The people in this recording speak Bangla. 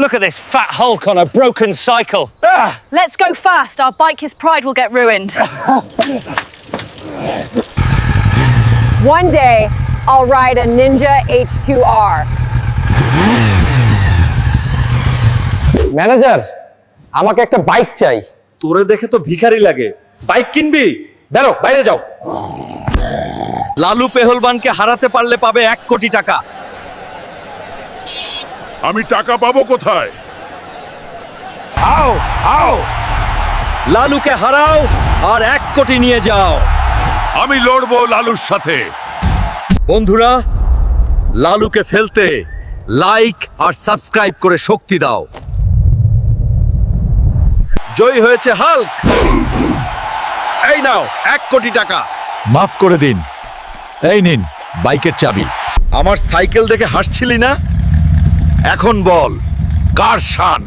Look at this fat hulk on a broken cycle. Let's go fast. Our biker's pride will get ruined. One day, I'll ride a Ninja H2R. Manager, আমাকে একটা বাইক চাই। তোরে দেখে তো ভিখারি লাগে। বাইক কিনবি? বেরো, বাইরে যাও। লালু পেহলবানকে হারাতে পারলে পাবে 1 কোটি টাকা। আমি টাকা পাবো কোথায়? আও আও, লালুকে হারাও আর 1 কোটি নিয়ে যাও। আমি লড়বো লালুর সাথে। বন্ধুরা, লালুকে ফেলতে লাইক আর সাবস্ক্রাইব করে শক্তি দাও। জয় হয়েছে হাল্ক। এই নাও 1 কোটি টাকা। মাফ করে দিন। এই নিন বাইকের চাবি। আমার সাইকেল দেখে হাসছিলি না? এখন বল, কার শান?